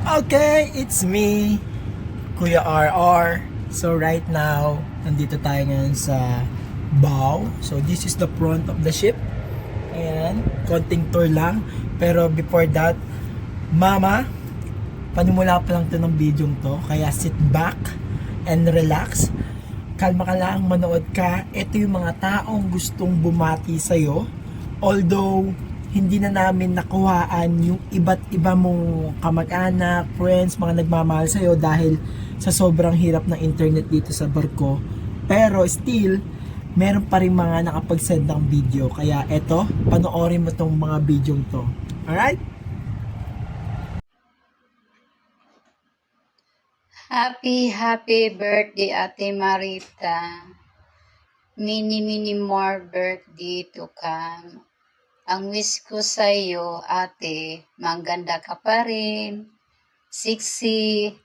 Okay, it's me, Kuya RR. So right now, nandito tayo ngayon sa bow. So this is the front of the ship. Ayan, konting tour lang. Pero before that, Mama, panimula pa lang to ng video to. Kaya sit back and relax. Kalma ka lang, manood ka. Ito yung mga taong gustong bumati sa'yo. Although, hindi na namin nakuhaan yung iba't iba mong kamag-anak, friends, mga nagmamahal sa'yo dahil sa sobrang hirap ng internet dito sa barko. Pero still, meron pa rin mga nakapag-send ng video. Kaya eto, panoorin mo tong mga video to. Alright? Happy birthday, Ate Marita. Many more birthday to come. Ang wish ko sa iyo, ate, maganda ka pa rin. Sexy.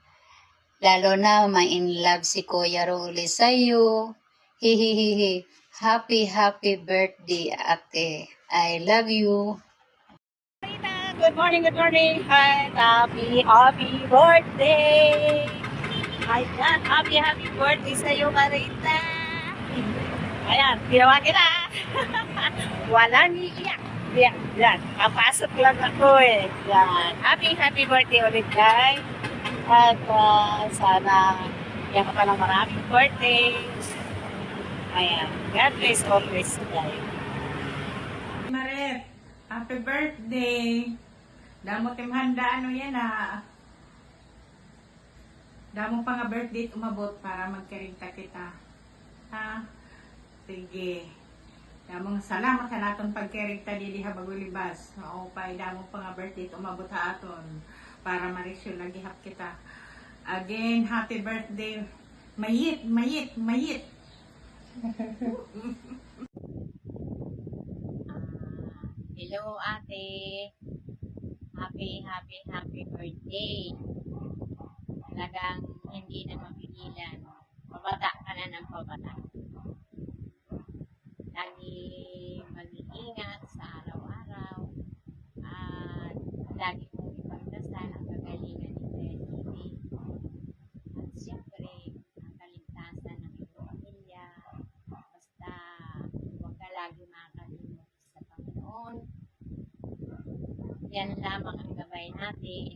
Lalo na ma-in love si Kuya Rolly sa iyo. Hihihihi. Happy birthday, ate. I love you. Good morning. Hi, happy birthday. Ayan, happy birthday sa iyo, Marita. Ayan, ginawa kita. Walang iiyak. Yan. Papasok lang ako eh. Yan. Happy birthday ulit, guys. At sana yan ka pa ng maraming birthdays. Ayan. God bless always, guys. Maret, happy birthday. Damo tim handa yan Damo pa nga birthday umabot para magkaringta kita. Ha? Sige. Damong salamat sa naton pagkaringta dili habag ulibas. Oo pa damo pa nga birthday umabot ha aton para marisyon nagihap kita. Again, happy birthday. Mayit. Hello, ate. Happy birthday. Talagang hindi na mapigilan. Pabata ka na ng pabata. Lagi mag-iingat sa araw-araw. At lagi mong ipagdasal ang kagalingan ni Kuya Titi. At siyempre, ang kaligtasan ng iyong pamilya. Basta, huwag ka lagi makakalimot sa Panginoon. Yan lamang ang gabay natin.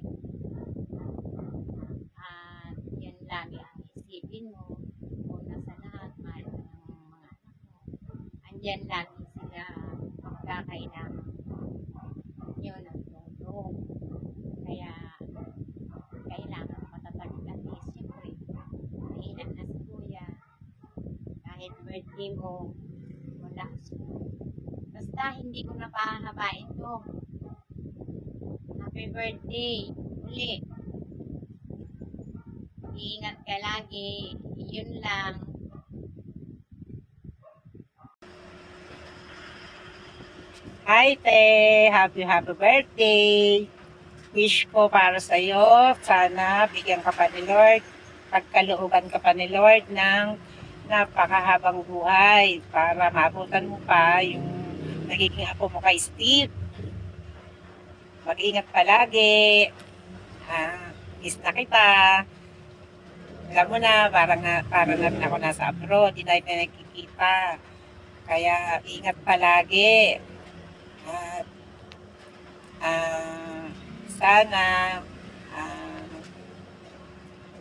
At yan lagi ang isipin mo. Una sa lahat, mahal mo ng mga anak mo. Andyan lagi sila magkakailangan nyo ng tulong. Kaya, kailangan matatag natin. Siyempre, mahina na si Kuya. Kahit birthday mo, wala. Basta hindi ko na pahahabain to. Happy birthday. Uli. Iingat ka lagi. Yun lang. Hi, te! Happy birthday! Wish ko para sa iyo, sana bigyan ka pa ni Lord, pagkalooban ka pa ni Lord ng napakahabang buhay para maabutan mo pa yung nagiging apo mo kay Steve. Mag-ingat palagi. Miss na kita. Alam mo na, parang ako nasa abroad, di tayo na nakikita. Kaya ingat palagi. At sana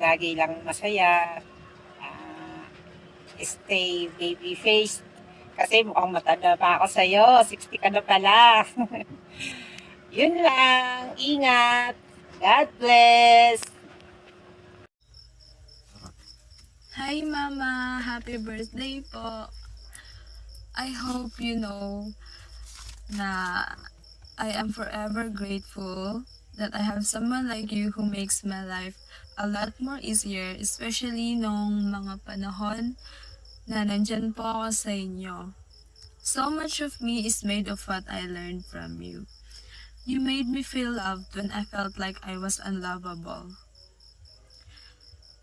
lagi lang masaya, stay baby face kasi mukhang matanda pa ako sa'yo, 60 ka na pala. Yun lang, ingat, God bless. Hi Mama! Happy birthday po! I hope you know na I am forever grateful that I have someone like you who makes my life a lot more easier, especially nung mga panahon na nandyan po ako sa inyo. So much of me is made of what I learned from you. You made me feel loved when I felt like I was unlovable.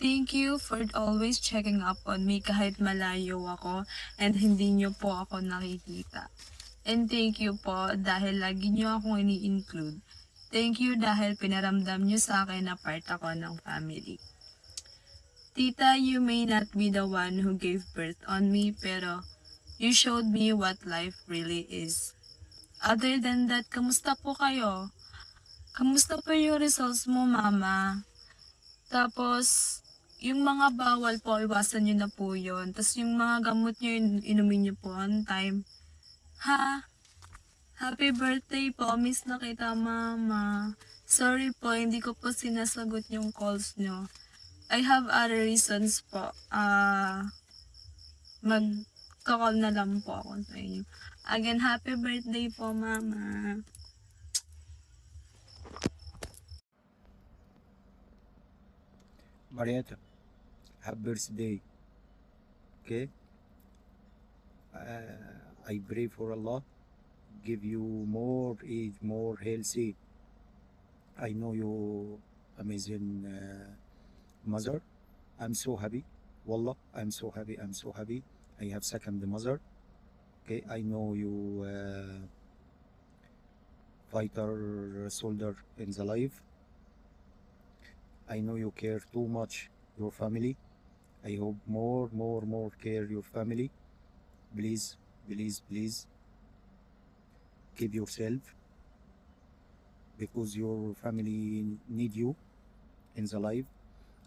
Thank you for always checking up on me kahit malayo ako and hindi niyo po ako nakikita. And thank you po dahil lagi niyo akong ini-include Thank you dahil pinaramdam niyo sa akin na part ako ng family. Tita, you may not be the one who gave birth on me, pero you showed me what life really is. Other than that, kamusta po kayo? Kamusta po yung results mo, Mama? Tapos, yung mga bawal po, iwasan nyo na po yun. Tapos yung mga gamot nyo, inumin nyo po on time. Ha? Happy birthday po. Miss na kita, Mama. Sorry po, hindi ko po sinasagot yung calls nyo. I have other reasons po. Mag-call na lang po ako sa inyo. Again, happy birthday po, Mama. Marietta, happy birthday. Okay? I pray for Allah, give you more age, more healthy. I know you amazing mother. I'm so happy. Wallah, I'm so happy. I'm so happy. I have second mother. Okay, I know you fighter soldier in the life. I know you care too much your family. I hope more care your family. Please, please, please keep yourself because your family need you in the life.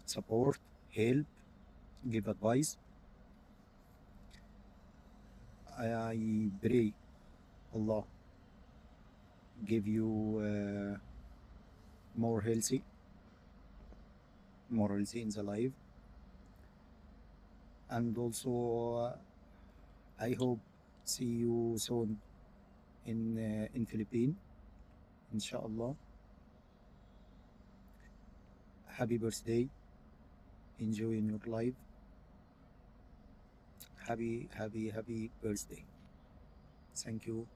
Support, help, give advice. I pray Allah give you more healthy in the life, and also I hope see you soon in Philippines, inshallah. Happy birthday, enjoy in your life. Happy birthday. Thank you.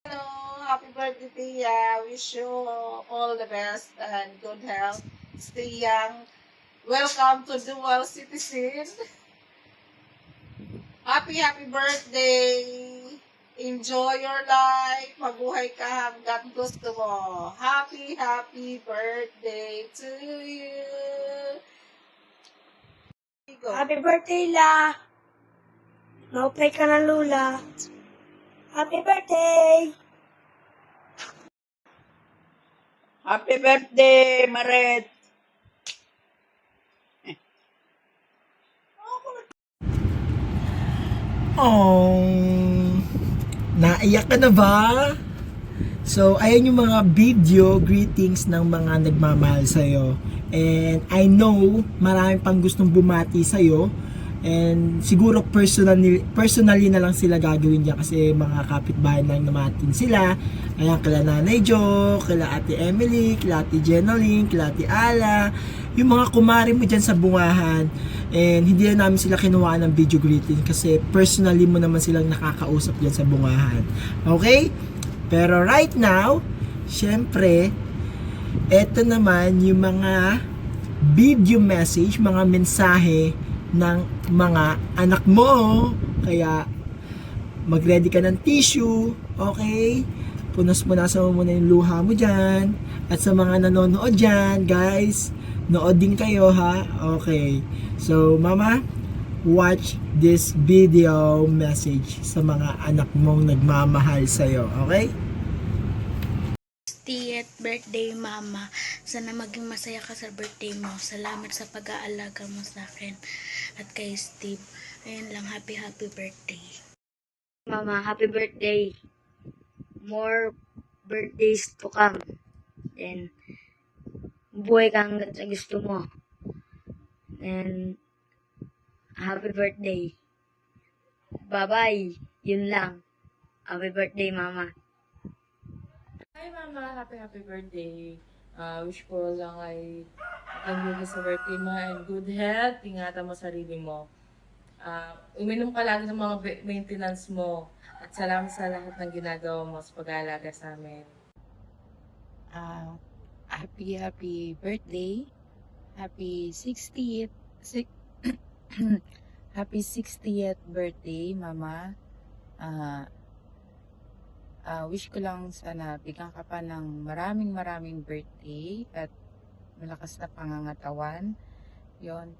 Hello, happy birthday, Tia. Wish you all the best and good health. Stay young. Welcome to dual citizen. Happy birthday. Enjoy your life. Mabuhay ka hanggat gusto mo. Happy birthday to you. Go. Happy birthday, La! Maupay ka na, Lula. Happy birthday! Happy birthday, Maret. Oh, naiyak ka na ba? So, ayan yung mga video greetings ng mga nagmamahal sa'yo. And I know, marami pang gustong bumati sa'yo. And siguro personally na lang sila gagawin dyan kasi mga kapitbahay lang namatin sila. Ayan, kila Nanay Jo, kila Ate Emily, kila Ate Jenoline, kila Ate Ala, yung mga kumari mo dyan sa bungahan. And hindi na namin sila kinuha ng video greeting kasi personally mo naman silang nakakausap dyan sa bungahan. Okay? Pero right now, syempre, eto naman yung mga video message, mga mensahe ng mga anak mo. Kaya mag-ready ka ng tissue, okay? Punas-punasan mo muna yung luha mo dyan. At sa mga nanonood dyan, guys, nood din kayo, ha? Okay. So, Mama, watch this video message sa mga anak mong nagmamahal sa'yo, okay? 60th birthday, Mama. Sana maging masaya ka sa birthday mo. Salamat sa pag-aalaga mo sa akin at kay Steve. Ayun lang, happy birthday. Mama, happy birthday. More birthdays to come. And buhay ka hanggang sa gusto mo. And happy birthday. Bye-bye. Yun lang. Happy birthday, Mama. Hi Mama, happy birthday. Wish ko lang ay magandang sa birthday mo and good health. Ingatan mo sarili mo. Uminom ka lagi ng mga maintenance mo. At salamat sa lahat ng ginagawa mo sa pag-aalaga sa amin. Happy birthday. Happy 60th happy 60th birthday, Mama. Wish ko lang sana bigyan ka pa ng maraming birthday at malakas na pangangatawan. Yon.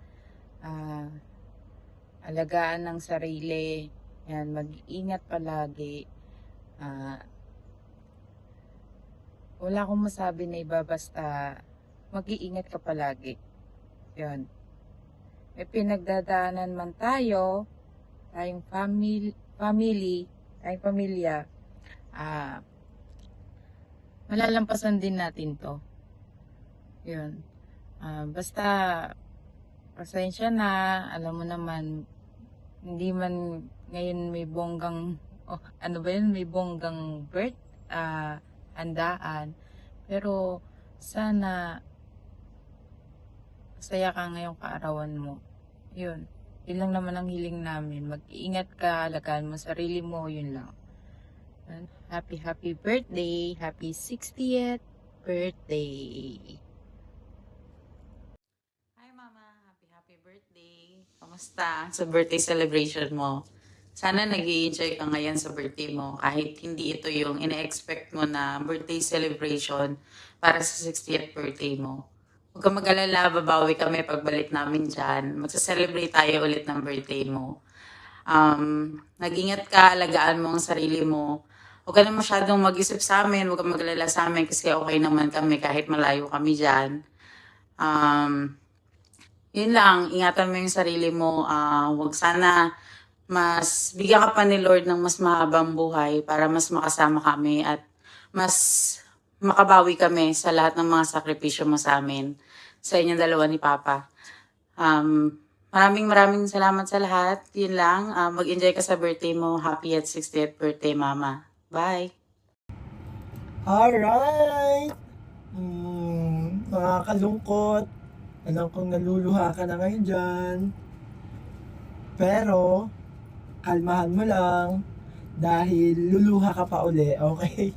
Alagaan ng sarili. Yan, mag-ingat palagi. Wala akong masabi na iba, basta mag-iingat ka palagi. Yon. May pinagdadaanan man tayo, tayong tayong pamilya, malalampasan din natin to. Yun. Basta, pasensya na, alam mo naman, hindi man ngayon may bonggang, may bonggang handaan. Pero, sana, masaya ka ngayong kaarawan mo. Yun. Yun lang naman ang hiling namin. Mag-iingat ka, alagaan mo sarili mo, yun lang. Happy birthday! Happy 60th birthday! Hi Mama! Happy birthday! Kamusta sa birthday celebration mo? Sana nag-i-enjoy ka ngayon sa birthday mo kahit hindi ito yung ina-expect mo na birthday celebration para sa 60th birthday mo. Huwag ka mag-alala, babawi kami pagbalik namin dyan. Magsa-celebrate tayo ulit ng birthday mo. Nag-ingat ka, alagaan mo ang sarili mo. Huwag ka na masyadong mag-isip sa amin, huwag ka mag-alala sa amin kasi okay naman kami kahit malayo kami dyan. Yun lang, ingatan mo yung sarili mo. Huwag sana mas bigyan ka pa ni Lord ng mas mahabang buhay para mas makasama kami at mas makabawi kami sa lahat ng mga sakripisyo mo sa amin, sa inyong dalawa ni Papa. Maraming salamat sa lahat. Yun lang, mag-enjoy ka sa birthday mo. Happy at 60th birthday, Mama. Bye! Alright! Nakakalungkot. Alam kong naluluha ka na ngayon dyan. Pero, kalmahan mo lang. Dahil luluha ka pa uli, okay?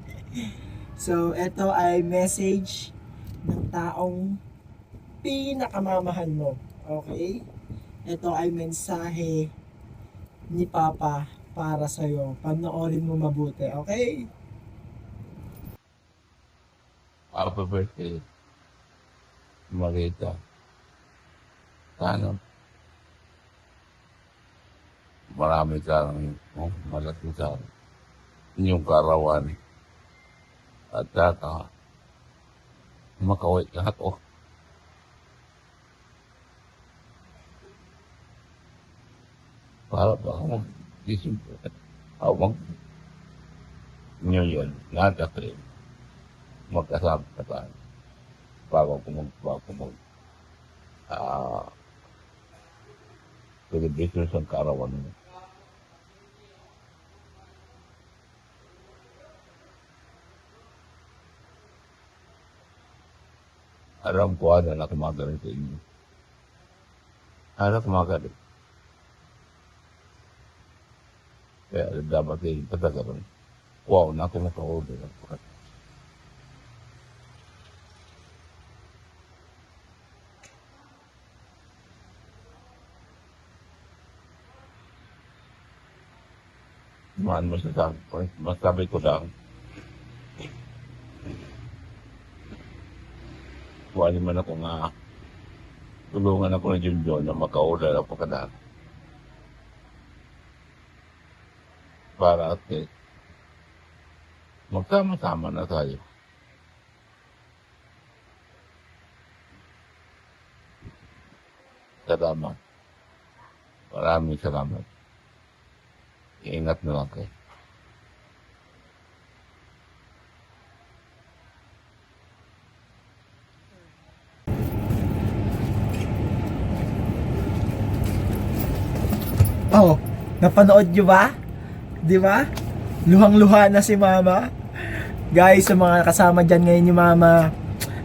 So, ito ay message ng taong pinakamamahal mo, okay? Ito ay mensahe ni Papa para sa'yo. Panoorin mo mabuti, okay? Happy birthday, Marita. Sana marami ka ng malaki sa inyong karawan. At saka makawit lahat o. Para ba ako mag-isip awang nyo yun, lahat kasi magkasama ka tayo bago celebration sa karawan mo. Alam ko na kumagaling sa inyo. Kumagaling. Kaya dapat ay patagalan. Wow, na ako maka-order. Masabi ko lang. Kuha naman ako nga tulungan ako ng Jim John na maka-order ako kadang. Para at magkama-sama na tayo. Salamat. Maraming salamat. Iingat na lang kayo. Oh, napanood nyo ba? Di ba? Luhang-luha na si Mama. Guys, sa mga kasama dyan ngayon ni Mama,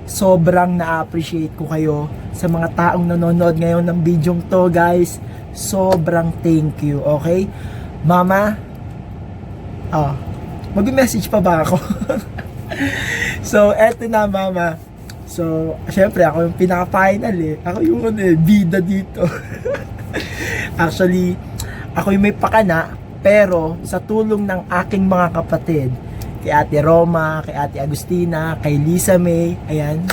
sobrang na-appreciate ko kayo. Sa mga taong nanonood ngayon ng bidyong to, guys, sobrang thank you, okay? Mama, mag-message pa ba ako? So, eto na, Mama. So, syempre, ako yung pinaka-final Ako yung bida dito. Actually, ako yung may pakana, pero sa tulong ng aking mga kapatid, kay Ate Roma, kay Ate Agustina, kay Lisa May, ayan.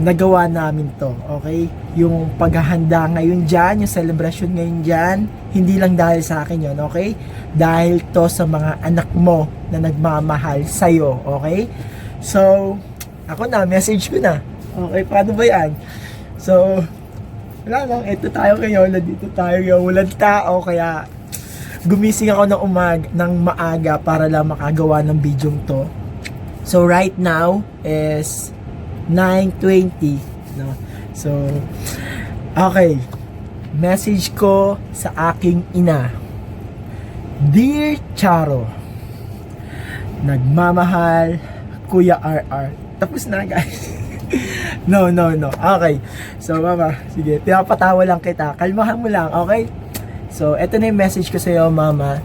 Nagawa namin to, okay? Yung paghahanda ngayon dyan, yung celebration ngayon dyan, hindi lang dahil sa akin yun, okay? Dahil to sa mga anak mo na nagmamahal sa'yo, okay? So, ako na, message ko na. Okay, paano ba yan? So, wala lang, eto tayo ngayon, nandito tayo ngayon, walang tao, kaya gumising ako ng maaga para lang makagawa ng video to. So, right now is 9:20, no? So, okay. Message ko sa aking ina. Dear Charo, nagmamahal, Kuya RR. Tapos na, guys. No. Okay. So, mama, sige. Pinapatawa lang kita. Kalmahan mo lang, okay? So, eto na yung message ko sa iyo, mama.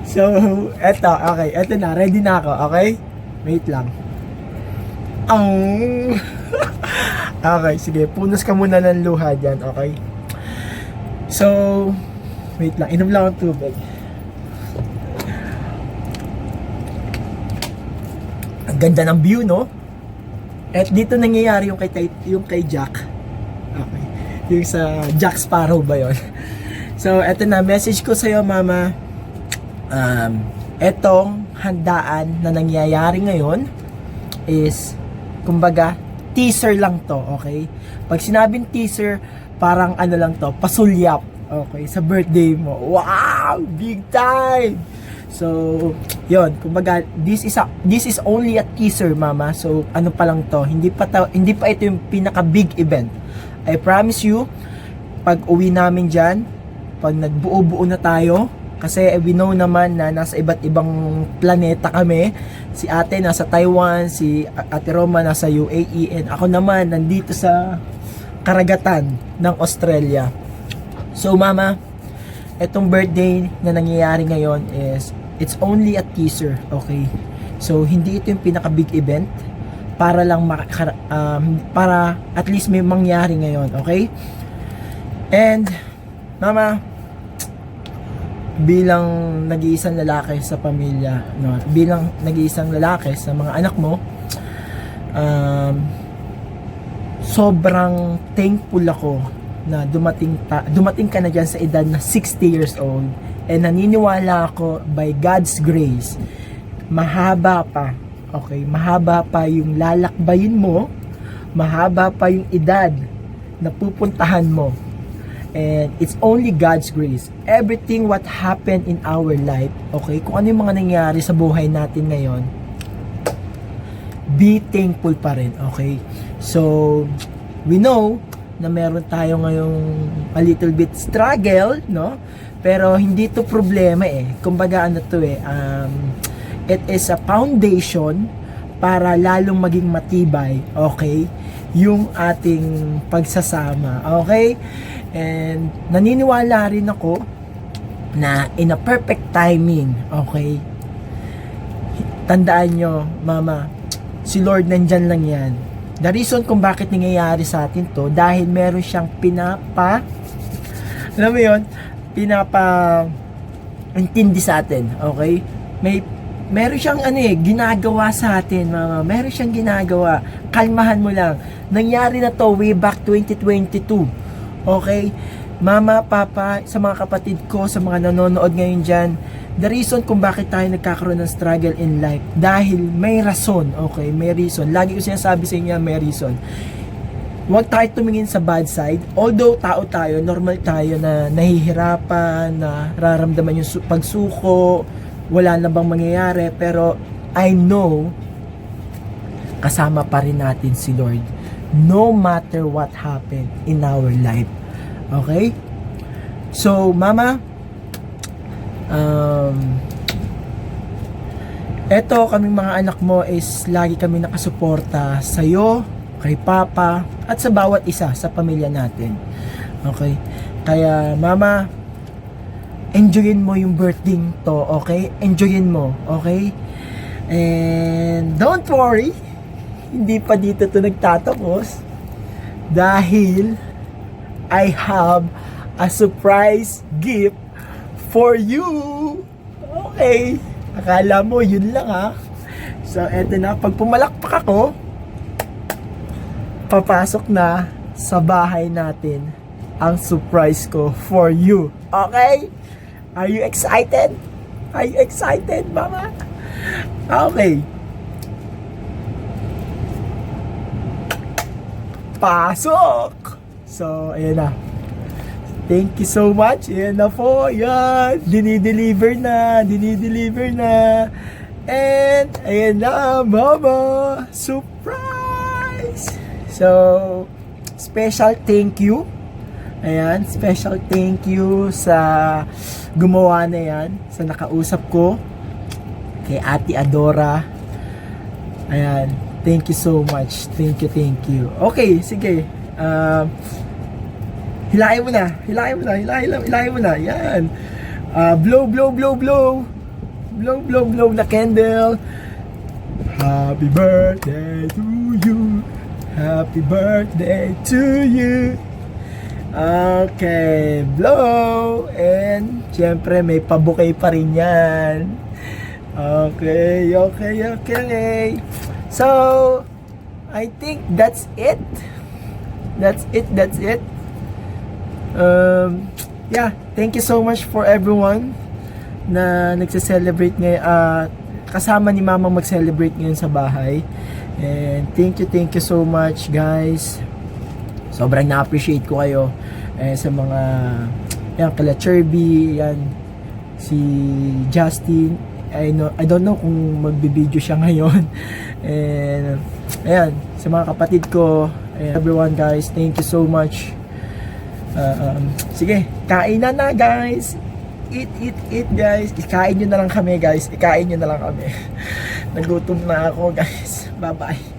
So, eto, okay. Eto na, ready na ako, okay? Wait lang. Okay, sige. Punos ka muna ng luha dyan, okay? So, wait lang. Inom lang ang tubig. Ang ganda ng view, no? At dito nangyayari yung kay Jack. Okay. Yung sa Jack Sparrow ba yun? So, eto na. Message ko sa'yo, mama. Etong handaan na nangyayari ngayon is, kumbaga, teaser lang to, okay? Pag sinabing teaser, parang ano lang to, pasulyap, okay, sa birthday mo. Wow! Big time! So, yon, kumbaga, this is only a teaser, mama. So, ano pa lang to, hindi pa ito yung pinaka big event. I promise you, pag uwi namin dyan, pag nagbuo-buo na tayo, kasi we know naman na nasa iba't ibang planeta kami. Si ate nasa Taiwan, si Ate Roma nasa UAE, and ako naman nandito sa karagatan ng Australia. So, mama, etong birthday na nangyayari ngayon is, it's only a teaser, okay? So, hindi ito yung pinaka big event para lang para at least may mangyari ngayon, okay? And, mama, bilang nag-iisang lalaki sa pamilya, no, bilang nag-iisang lalaki sa mga anak mo, sobrang thankful ako na dumating ka na dyan sa edad na 60 years old, and naniniwala ako by God's grace, mahaba pa, okay, mahaba pa yung lalakbayin mo, mahaba pa yung edad na pupuntahan mo. And it's only God's grace. Everything what happened in our life, okay, kung ano yung mga nangyari sa buhay natin ngayon, be thankful pa rin, okay? So, we know na meron tayo ngayong a little bit struggle, no? Pero hindi to problema eh. Kumbaga ano to eh, it is a foundation para lalong maging matibay, okay, yung ating pagsasama, okay? And naniniwala rin ako na in a perfect timing, okay, tandaan nyo, mama, si Lord nandyan lang yan. The reason kung bakit nangyayari sa atin to, dahil meron siyang alam mo yun, intindi sa atin, okay? Meron siyang ginagawa sa atin, mama. Meron siyang ginagawa. Kalmahan mo lang. Nangyari na to way back 2022. Okay? Mama, papa, sa mga kapatid ko, sa mga nanonood ngayon dyan, the reason kung bakit tayo nagkakaroon ng struggle in life, dahil may rason, okay? May reason. Lagi ko sinasabi sa inyo, may reason. Huwag tayo tumingin sa bad side. Although tao tayo, normal tayo na nahihirapan, na nararamdaman yung pagsuko, wala na bang mangyayari, pero I know kasama pa rin natin si Lord no matter what happened in our life, okay? So, mama, eto, kaming mga anak mo is lagi kami nakasuporta sa'yo, kay papa, at sa bawat isa sa pamilya natin, okay? Kaya, mama, enjoyin mo yung birthday to, okay? Enjoyin mo, okay? And don't worry, hindi pa dito to nagtatapos, dahil I have a surprise gift for you. Okay. Akala mo, yun lang ha. So, eto na. Pag pumalakpak ako, papasok na sa bahay natin ang surprise ko for you. Okay? Are you excited? Are you excited, mama? Okay. Pasok! So, ayan na. Thank you so much. Ayan na po. Ayan. Dinideliver na. And, ayan na, mama. Surprise! So, special thank you. Ayan, special thank you sa gumawa na yan. Sa nakausap ko. Kay Ate Adora. Ayan. Thank you so much. Thank you. Okay, sige. Hilahin mo na. Hilahin mo na. Yan. Blow na candle. Happy birthday to you. Happy birthday to you. Okay, blow. And syempre may pabukay pa rin yan. Okay. So, I think that's it. Yeah, thank you so much for everyone na nagse-celebrate ngayon. Kasama ni Mama mag-celebrate ngayon sa bahay. And thank you so much, guys. Sobrang na-appreciate ko kayo. Sa mga yan, kala Cherby, yan, si Justin. I don't know kung magbibideo siya ngayon. And ayan, sa mga kapatid ko, everyone, guys, thank you so much. Sige, kainan na, guys. Eat, guys. Ikain nyo na lang kami, guys. Nagutom na ako, guys. Bye-bye.